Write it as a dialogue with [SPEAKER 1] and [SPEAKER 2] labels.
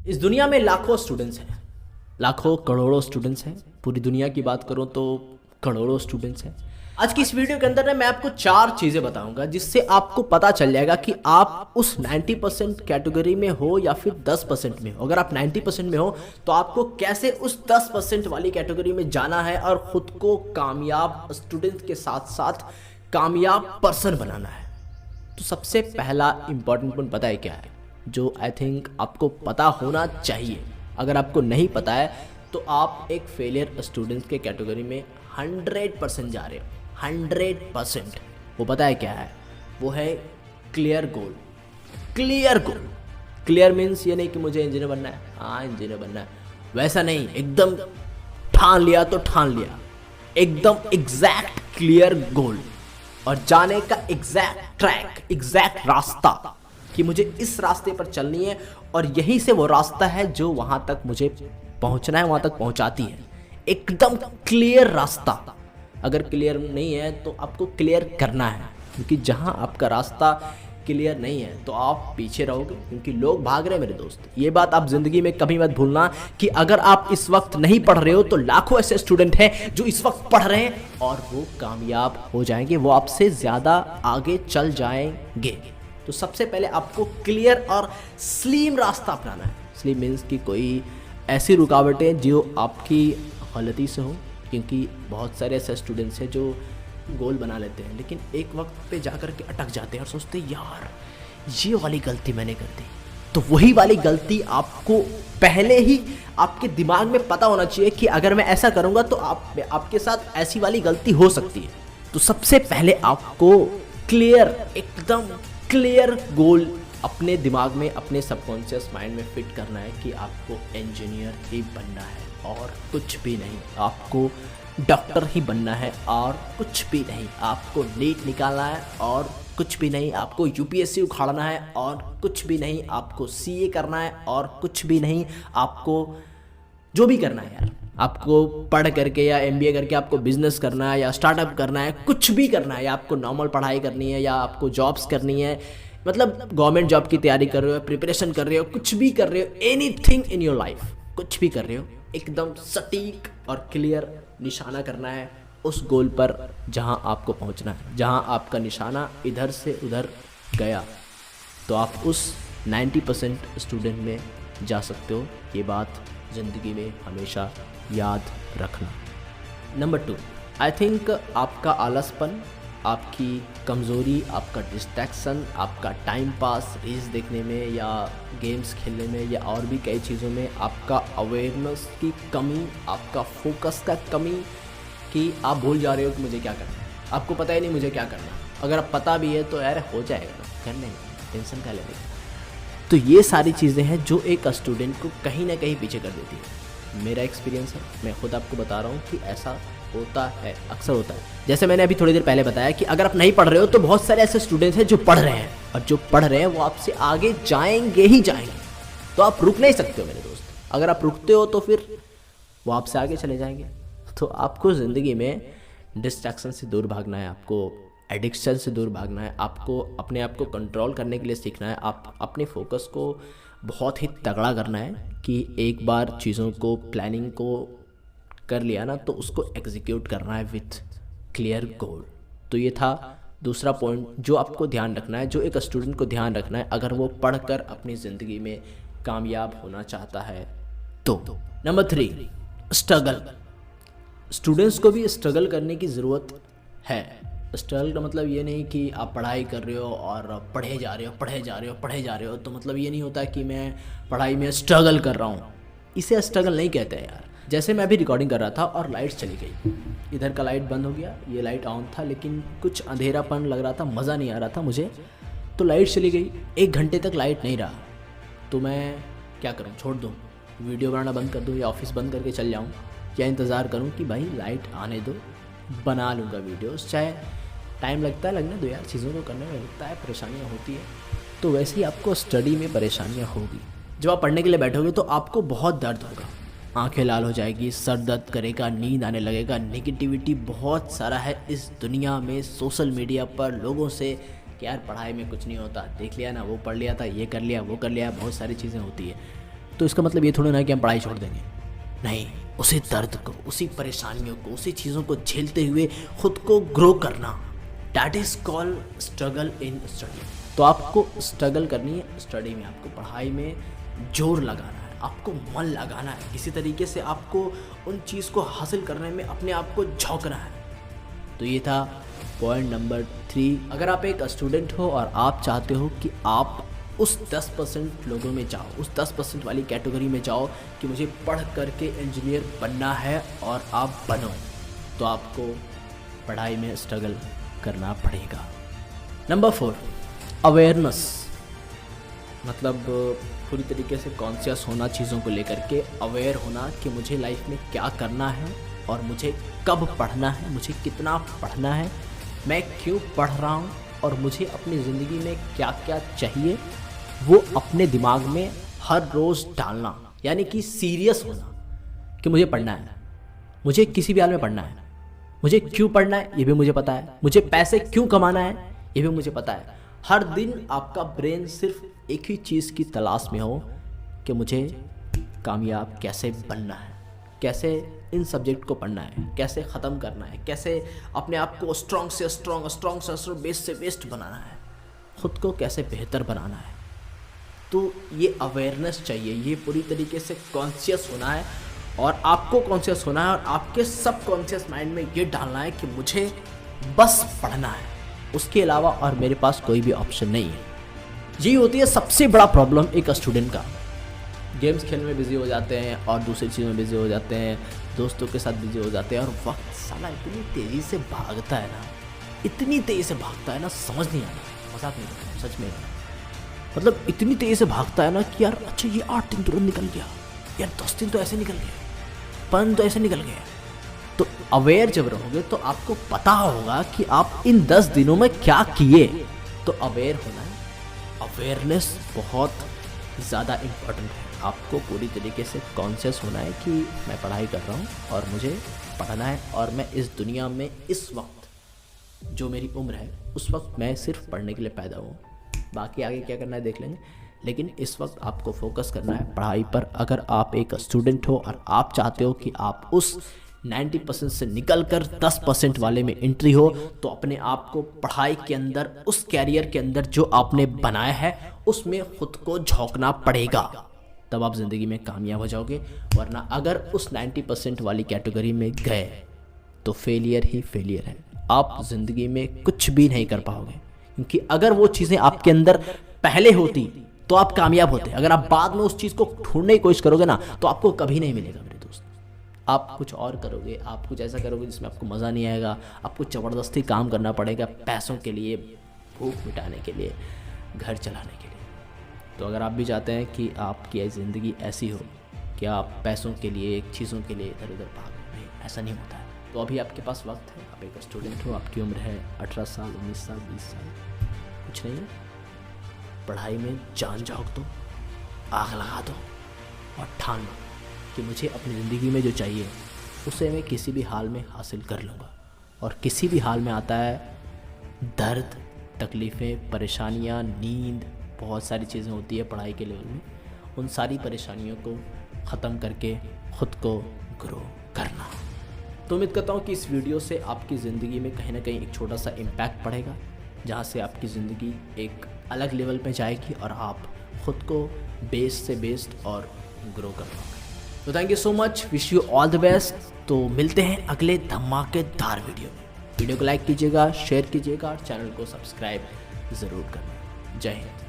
[SPEAKER 1] इस दुनिया में लाखों स्टूडेंट्स हैं, लाखों करोड़ों स्टूडेंट्स हैं। पूरी दुनिया की बात करूं तो करोड़ों स्टूडेंट्स हैं। आज की इस वीडियो के अंदर ना मैं आपको 4 चीज़ें बताऊंगा जिससे आपको पता चल जाएगा कि आप उस 90% कैटेगरी में हो या फिर 10% में हो। अगर आप 90% में हो तो आपको कैसे उस 10% वाली कैटेगरी में जाना है और ख़ुद को कामयाब स्टूडेंट के साथ साथ कामयाब पर्सन बनाना है। तो सबसे पहला इंपॉर्टेंट पॉइंट पता है क्या है, जो आई थिंक आपको पता होना चाहिए। अगर आपको नहीं पता है तो आप एक फेलियर स्टूडेंट के कैटेगरी में 100% जा रहे हो। 100%। वो पता है क्या है, वो है clear goal. Clear goal, clear means ये नहीं कि मुझे इंजीनियर बनना है, हाँ इंजीनियर बनना है, वैसा नहीं। एकदम ठान लिया तो ठान लिया, एकदम एग्जैक्ट क्लियर गोल और जाने का एग्जैक्ट ट्रैक, एग्जैक्ट रास्ता कि मुझे इस रास्ते पर चलनी है और यहीं से वो रास्ता है जो वहाँ तक मुझे पहुँचना है, वहाँ तक पहुँचाती है। एकदम क्लियर रास्ता। अगर क्लियर नहीं है तो आपको क्लियर करना है, क्योंकि जहाँ आपका रास्ता क्लियर नहीं है तो आप पीछे रहोगे, क्योंकि लोग भाग रहे हैं मेरे दोस्त। ये बात आप ज़िंदगी में कभी मत भूलना कि अगर आप इस वक्त नहीं पढ़ रहे हो तो लाखों ऐसे स्टूडेंट हैं जो इस वक्त पढ़ रहे हैं और वो कामयाब हो जाएंगे, वो आपसे ज़्यादा आगे चल जाएंगे। तो सबसे पहले आपको क्लियर और स्लिम रास्ता अपनाना है। स्लिम मीन्स कि कोई ऐसी रुकावटें जो आपकी गलती से हो, क्योंकि बहुत सारे ऐसे स्टूडेंट्स हैं जो गोल बना लेते हैं लेकिन एक वक्त पे जाकर के अटक जाते हैं और सोचते हैं यार ये वाली गलती मैंने कर दी। तो वही वाली गलती आपको पहले ही आपके दिमाग में पता होना चाहिए कि अगर मैं ऐसा करूँगा तो आपके साथ ऐसी वाली गलती हो सकती है। तो सबसे पहले आपको क्लियर, एकदम क्लियर गोल अपने दिमाग में, अपने सबकॉन्शियस माइंड में फिट करना है कि आपको इंजीनियर ही बनना है और कुछ भी नहीं। आपको डॉक्टर ही बनना है और कुछ भी नहीं। आपको नीट निकालना है और कुछ भी नहीं। आपको यूपीएससी उखाड़ना है और कुछ भी नहीं। आपको सीए करना है और कुछ भी नहीं। आपको जो भी करना है यार, आपको पढ़ करके या एमबीए करके आपको बिजनेस करना है या स्टार्टअप करना है, कुछ भी करना है, या आपको नॉर्मल पढ़ाई करनी है या आपको जॉब्स करनी है, मतलब गवर्नमेंट जॉब की तैयारी कर रहे हो, प्रिपरेशन कर रहे हो, कुछ भी कर रहे हो, एनीथिंग इन योर लाइफ, कुछ भी कर रहे हो, एकदम सटीक और क्लियर निशाना करना है उस गोल पर जहां आपको पहुंचना है। जहां आपका निशाना इधर से उधर गया तो आप उस 90% स्टूडेंट में जा सकते हो। ये बात ज़िंदगी में हमेशा याद रखना। नंबर 2, आई थिंक आपका आलसपन, आपकी कमज़ोरी, आपका डिस्ट्रैक्शन, आपका टाइम पास रील्स देखने में या गेम्स खेलने में या और भी कई चीज़ों में आपका अवेयरनेस की कमी, आपका फोकस का कमी, कि आप भूल जा रहे हो कि मुझे क्या करना है। आपको पता ही नहीं मुझे क्या करना है। अगर आप पता भी है तो यार हो जाएगा ना, कर लेंगे, टेंशन क्या लेंगे। तो ये सारी चीज़ें हैं जो एक स्टूडेंट को कहीं ना कहीं पीछे कर देती है। मेरा एक्सपीरियंस है, मैं खुद आपको बता रहा हूँ कि ऐसा होता है, अक्सर होता है। जैसे मैंने अभी थोड़ी देर पहले बताया कि अगर आप नहीं पढ़ रहे हो तो बहुत सारे ऐसे स्टूडेंट्स हैं जो पढ़ रहे हैं, और जो पढ़ रहे हैं वो आपसे आगे जाएंगे ही जाएंगे। तो आप रुक नहीं सकते हो मेरे दोस्त। अगर आप रुकते हो तो फिर वो आपसे आगे चले जाएंगे। तो आपको ज़िंदगी में डिस्ट्रैक्शन से दूर भागना है, आपको एडिक्शन से दूर भागना है, आपको अपने आप को कंट्रोल करने के लिए सीखना है। आप अपने फोकस को बहुत ही तगड़ा करना है कि एक बार चीज़ों को, प्लानिंग को कर लिया ना तो उसको एग्जीक्यूट करना है विथ क्लियर गोल। तो ये था दूसरा पॉइंट जो आपको ध्यान रखना है, जो एक स्टूडेंट को ध्यान रखना है अगर वो पढ़कर अपनी ज़िंदगी में कामयाब होना चाहता है तो। Number 3, struggle. स्टूडेंट्स को भी स्ट्रगल करने की ज़रूरत है। स्ट्रगल का मतलब ये नहीं कि आप पढ़ाई कर रहे हो और पढ़े जा रहे हो, तो मतलब ये नहीं होता कि मैं पढ़ाई में स्ट्रगल कर रहा हूँ। इसे स्ट्रगल नहीं कहते हैं यार। जैसे मैं अभी रिकॉर्डिंग कर रहा था और लाइट चली गई, इधर का लाइट बंद हो गया, ये लाइट ऑन था लेकिन कुछ अंधेरापन लग रहा था, मज़ा नहीं आ रहा था मुझे, तो लाइट चली गई। 1 घंटे तक लाइट नहीं रहा तो मैं क्या करूँ, छोड़ दूँ, वीडियो बनाना बंद कर दूँ या ऑफिस बंद करके चल जाऊँ, या इंतज़ार करूँ कि भाई लाइट आने दो, बना लूँगा वीडियोस, चाहे टाइम लगता है, लगने दो यार, चीज़ों को करने में लगता है, परेशानियाँ होती है। तो वैसे ही आपको स्टडी में परेशानियाँ होगी। जब आप पढ़ने के लिए बैठोगे तो आपको बहुत दर्द होगा, आंखें लाल हो जाएगी, सर दर्द करेगा, नींद आने लगेगा। नेगेटिविटी बहुत सारा है इस दुनिया में, सोशल मीडिया पर लोगों से कि यार पढ़ाई में कुछ नहीं होता, देख लिया ना, वो पढ़ लिया था, ये कर लिया, वो कर लिया, बहुत सारी चीज़ें होती है। तो इसका मतलब ये थोड़ा ना कि हम पढ़ाई छोड़ देंगे। नहीं, उसी दर्द को, उसी परेशानियों को, उसी चीज़ों को झेलते हुए खुद को ग्रो करना, that is called struggle in study. तो आपको स्ट्रगल करनी है स्टडी में, आपको पढ़ाई में जोर लगाना है, आपको मन लगाना है, किसी तरीके से आपको उन चीज़ को हासिल करने में अपने आप को झोंकना है। तो ये था पॉइंट नंबर 3। अगर आप एक स्टूडेंट हो और आप चाहते हो कि आप उस 10% लोगों में जाओ, उस 10% वाली कैटेगरी में जाओ कि मुझे पढ़ करके इंजीनियर बनना है और आप बनो, तो आपको पढ़ाई में स्ट्रगल करना पड़ेगा। नंबर 4, अवेयरनेस, मतलब पूरी तरीके से कॉन्शियस होना चीज़ों को लेकर के, अवेयर होना कि मुझे लाइफ में क्या करना है और मुझे कब पढ़ना है, मुझे कितना पढ़ना है, मैं क्यों पढ़ रहा हूँ और मुझे अपनी ज़िंदगी में क्या क्या चाहिए, वो अपने दिमाग में हर रोज़ डालना। यानी कि सीरियस होना कि मुझे पढ़ना है, मुझे किसी भी हाल में पढ़ना है, मुझे क्यों पढ़ना है ये भी मुझे पता है, मुझे पैसे क्यों कमाना है ये भी मुझे पता है। हर दिन आपका ब्रेन सिर्फ एक ही चीज़ की तलाश में हो कि मुझे कामयाब कैसे बनना है, कैसे इन सब्जेक्ट को पढ़ना है, कैसे ख़त्म करना है, कैसे अपने आप को स्ट्रॉन्ग से स्ट्रॉन्ग, बेस्ट से बेस्ट बनाना है, ख़ुद को कैसे बेहतर बनाना है। तो ये अवेयरनेस चाहिए, ये पूरी तरीके से कॉन्शियस होना है और आपको कॉन्शियस होना है और आपके सब कॉन्शियस माइंड में ये डालना है कि मुझे बस पढ़ना है, उसके अलावा और मेरे पास कोई भी ऑप्शन नहीं है। यही होती है सबसे बड़ा प्रॉब्लम एक स्टूडेंट का। गेम्स खेलने में बिजी हो जाते हैं और दूसरी चीज़ों में बिजी हो जाते हैं, दोस्तों के साथ बिजी हो जाते हैं और वक्त साला इतनी तेज़ी से भागता है ना, इतनी तेज़ी से भागता है ना, समझ नहीं आता, मजाक नहीं कर रहा, सच में। मतलब इतनी तेज़ी से भागता है ना कि यार अच्छा ये 8 दिन तुरंत निकल गया, यार 10 दिन तो ऐसे निकल गए, 5 तो ऐसे निकल गए। तो अवेयर जब रहोगे तो आपको पता होगा कि आप इन 10 दिनों में क्या किए। तो अवेयर होना है, अवेयरनेस बहुत ज़्यादा इम्पोर्टेंट है। आपको पूरी तरीके से कॉन्शियस होना है कि मैं पढ़ाई कर रहा हूँ और मुझे पढ़ना है और मैं इस दुनिया में इस वक्त जो मेरी उम्र है उस वक्त मैं सिर्फ पढ़ने के लिए पैदा हूँ, बाकी आगे क्या करना है देख लेंगे, लेकिन इस वक्त आपको फोकस करना है पढ़ाई पर। अगर आप एक स्टूडेंट हो और आप चाहते हो कि आप उस 90% से निकल कर 10% वाले में एंट्री हो, तो अपने आप को पढ़ाई के अंदर, उस कैरियर के अंदर जो आपने बनाया है उसमें खुद को झोंकना पड़ेगा, तब आप ज़िंदगी में कामयाब हो जाओगे। वरना अगर उस 90% वाली कैटेगरी में गए तो फेलियर ही फेलियर है, आप ज़िंदगी में कुछ भी नहीं कर पाओगे। क्योंकि अगर वो चीज़ें आपके अंदर पहले होती तो आप कामयाब होते, अगर आप बाद में उस चीज़ को ढूंढने की कोशिश करोगे ना तो आपको कभी नहीं मिलेगा मेरे दोस्त। आप कुछ और करोगे, आप कुछ ऐसा करोगे जिसमें आपको मज़ा नहीं आएगा, आपको ज़बरदस्ती काम करना पड़ेगा पैसों के लिए, भूख मिटाने के लिए, घर चलाने के लिए। तो अगर आप भी चाहते हैं कि आपकी ज़िंदगी ऐसी हो कि आप पैसों के लिए, चीज़ों के लिए इधर उधर भागो, नहीं, ऐसा नहीं होता है। तो अभी आपके पास वक्त है, आप एक स्टूडेंट हो, आपकी उम्र है 18 साल, 19 साल, 20 साल, कुछ नहीं है, पढ़ाई में जान झोंक दो, आग लगा दो और ठान लो कि मुझे अपनी ज़िंदगी में जो चाहिए उसे मैं किसी भी हाल में हासिल कर लूँगा। और किसी भी हाल में आता है दर्द, तकलीफ़ें, परेशानियाँ, नींद, बहुत सारी चीज़ें होती है पढ़ाई के लेवल में। उन सारी परेशानियों को ख़त्म करके ख़ुद को ग्रो करना। तो उम्मीद करता हूँ कि इस वीडियो से आपकी ज़िंदगी में कहीं ना कहीं एक छोटा सा इम्पैक्ट पड़ेगा, जहाँ से आपकी ज़िंदगी एक अलग लेवल पे जाएगी और आप ख़ुद को बेस्ट से बेस्ट और ग्रो कर पाओगे। तो thank you so much, wish you all the best. तो मिलते हैं अगले धमाकेदार वीडियो में। वीडियो को लाइक कीजिएगा, शेयर कीजिएगा और चैनल को सब्सक्राइब ज़रूर करना। जय हिंद।